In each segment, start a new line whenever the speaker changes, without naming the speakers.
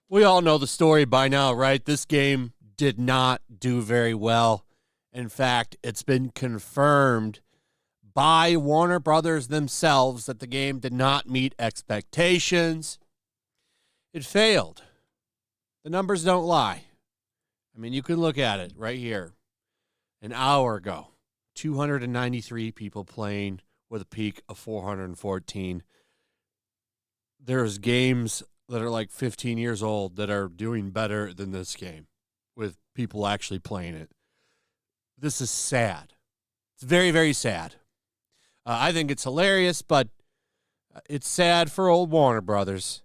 We all know the story by now, right? This game did not do very well. In fact, it's been confirmed by Warner Brothers themselves that the game did not meet expectations. It failed. The numbers don't lie. I mean, you can look at it right here. An hour ago, 293 people playing with a peak of 414. There's games that are like 15 years old that are doing better than this game with people actually playing it. This is sad. It's very, very sad. I think it's hilarious, but it's sad for old Warner Brothers.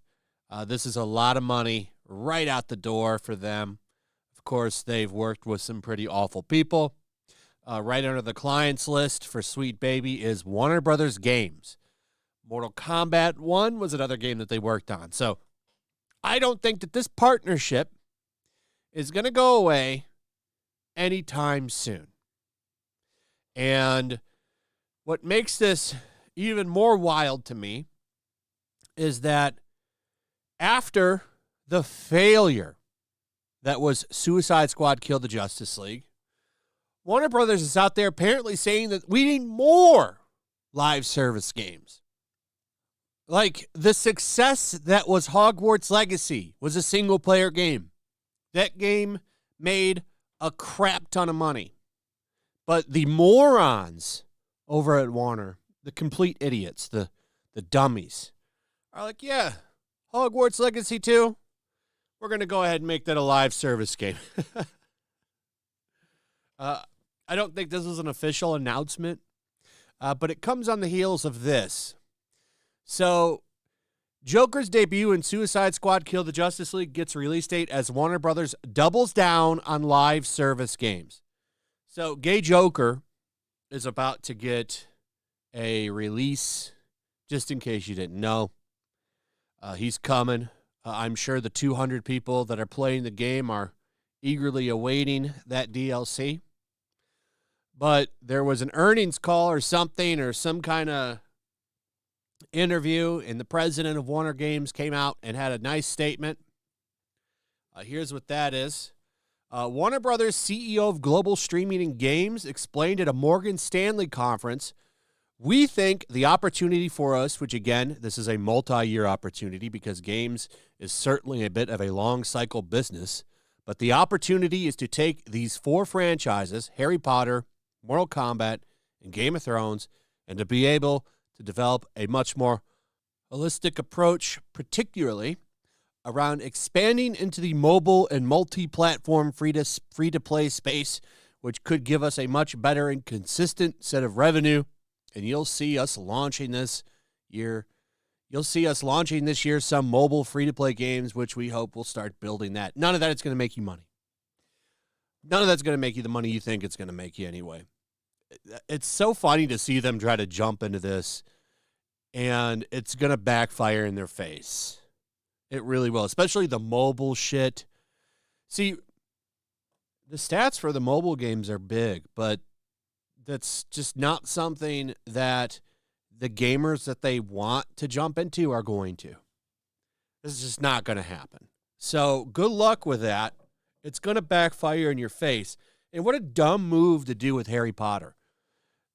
This is a lot of money right out the door for them. Of course, they've worked with some pretty awful people. Right under the clients list for Sweet Baby is Warner Brothers Games. Mortal Kombat 1 was another game that they worked on. So I don't think that this partnership is going to go away anytime soon. And what makes this even more wild to me is that after the failure that was Suicide Squad Kill the Justice League, Warner Brothers is out there apparently saying that we need more live service games. Like, the success that was Hogwarts Legacy was a single-player game. That game made a crap ton of money. But the morons over at Warner, the complete idiots, the dummies, are like, yeah, Hogwarts Legacy 2, we're going to go ahead and make that a live service game. I don't think this was an official announcement, but it comes on the heels of this. So, Joker's debut in Suicide Squad Kill the Justice League gets release date as Warner Brothers doubles down on live service games. So, Gay Joker is about to get a release, just in case you didn't know. He's coming. I'm sure the 200 people that are playing the game are eagerly awaiting that DLC. But there was an earnings call or something or some kind of interview, and the president of Warner Games came out and had a nice statement. Here's what that is. Warner Brothers CEO of Global Streaming and Games explained at a Morgan Stanley conference, we think the opportunity for us, which again, this is a multi-year opportunity because games is certainly a bit of a long cycle business, but the opportunity is to take these 4 franchises, Harry Potter, Mortal Kombat, and Game of Thrones, and to be able to develop a much more holistic approach, particularly around expanding into the mobile and multi-platform free-to-play space, which could give us a much better and consistent set of revenue. And you'll see us launching this year. You'll see us launching this year some mobile free-to-play games, which we hope will start building that. None of that is going to make you money. None of that's going to make you the money you think it's going to make you anyway. It's so funny to see them try to jump into this, and it's going to backfire in their face. It really will, especially the mobile shit. See, the stats for the mobile games are big, but that's just not something that the gamers that they want to jump into are going to. This is just not going to happen. So good luck with that. It's going to backfire in your face. And what a dumb move to do with Harry Potter.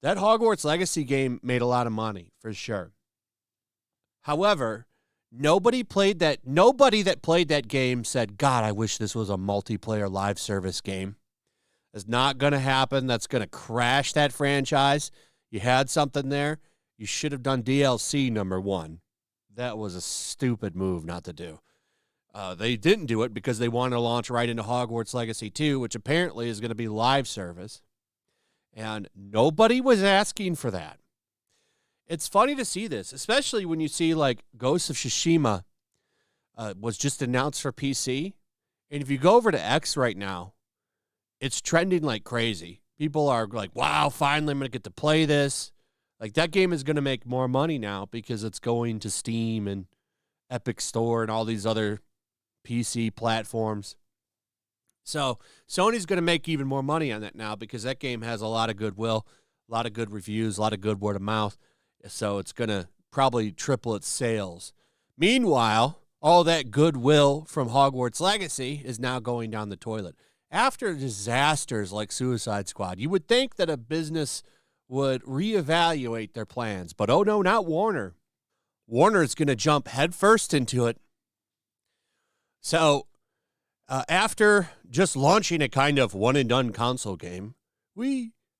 That Hogwarts Legacy game made a lot of money, for sure. However, nobody that played that game said, God, I wish this was a multiplayer live service game. It's not going to happen. That's going to crash that franchise. You had something there. You should have done DLC number 1. That was a stupid move not to do. They didn't do it because they wanted to launch right into Hogwarts Legacy 2, which apparently is going to be live service. And nobody was asking for that. It's funny to see this, especially when you see like Ghost of Tsushima was just announced for PC. And if you go over to X right now, it's trending like crazy. People are like, wow, finally I'm going to get to play this. Like, that game is going to make more money now because it's going to Steam and Epic Store and all these other PC platforms. So Sony's going to make even more money on that now because that game has a lot of goodwill. A lot of good reviews, a lot of good word of mouth. So it's going to probably triple its sales. Meanwhile, all that goodwill from Hogwarts Legacy is now going down the toilet. After disasters like Suicide Squad, you would think that a business would reevaluate their plans. But oh no, not Warner. Warner is going to jump headfirst into it. So after just launching a kind of one-and-done console game,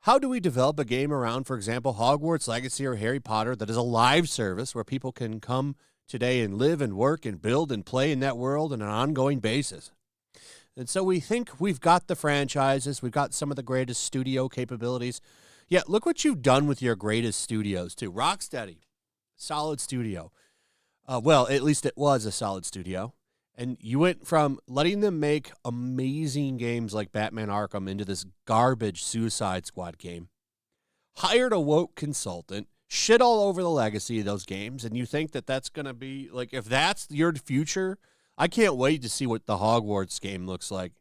how do we develop a game around, for example, Hogwarts Legacy or Harry Potter that is a live service where people can come today and live and work and build and play in that world on an ongoing basis? And so we think we've got the franchises. We've got some of the greatest studio capabilities. Yeah, look what you've done with your greatest studios, too. Rocksteady, solid studio. Well, at least it was a solid studio. And you went from letting them make amazing games like Batman Arkham into this garbage Suicide Squad game, hired a woke consultant, shit all over the legacy of those games, and you think that that's going to be, like, if that's your future, I can't wait to see what the Hogwarts game looks like.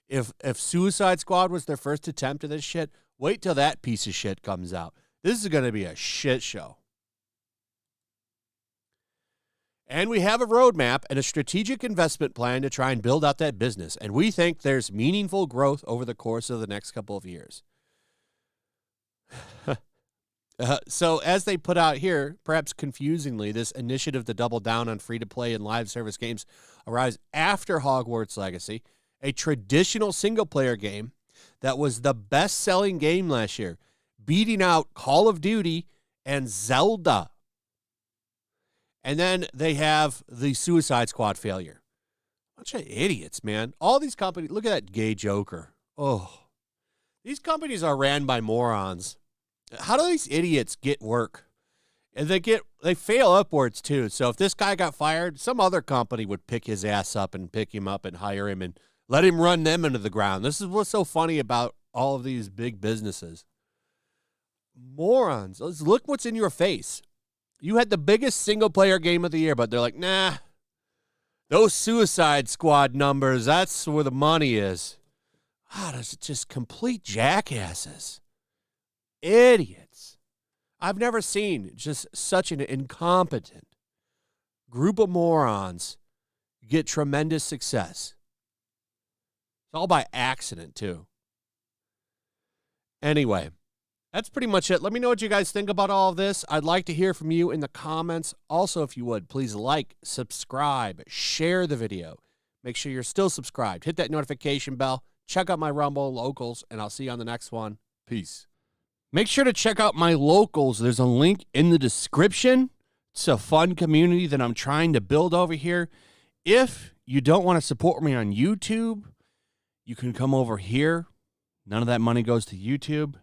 If Suicide Squad was their first attempt at this shit, wait till that piece of shit comes out. This is going to be a shit show. And we have a roadmap and a strategic investment plan to try and build out that business. And we think there's meaningful growth over the course of the next couple of years. So as they put out here, perhaps confusingly, this initiative to double down on free-to-play and live service games arrives after Hogwarts Legacy, a traditional single-player game that was the best-selling game last year, beating out Call of Duty and Zelda. And then they have the Suicide Squad failure. Bunch of idiots, man. All these companies, look at that gay Joker. Oh, these companies are ran by morons. How do these idiots get work? And they fail upwards too. So if this guy got fired, some other company would pick his ass up and pick him up and hire him and let him run them into the ground. This is what's so funny about all of these big businesses. Morons. Look what's in your face. You had the biggest single-player game of the year, but they're like, nah, those Suicide Squad numbers, that's where the money is. Ah, those are just complete jackasses. Idiots. I've never seen just such an incompetent group of morons get tremendous success. It's all by accident, too. Anyway. That's pretty much it. Let me know what you guys think about all of this. I'd like to hear from you in the comments. Also, if you would, please like, subscribe, share the video. Make sure you're still subscribed. Hit that notification bell. Check out my Rumble locals, and I'll see you on the next one. Peace. Make sure to check out my locals. There's a link in the description. It's a fun community that I'm trying to build over here. If you don't want to support me on YouTube, you can come over here. None of that money goes to YouTube.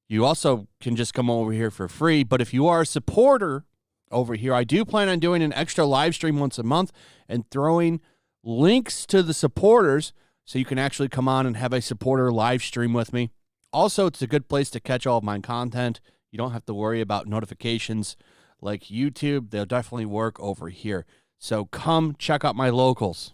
You also can just come over here for free. But if you are a supporter over here, I do plan on doing an extra live stream once a month and throwing links to the supporters so you can actually come on and have a supporter live stream with me. Also, it's a good place to catch all of my content. You don't have to worry about notifications like YouTube. They'll definitely work over here. So come check out my locals.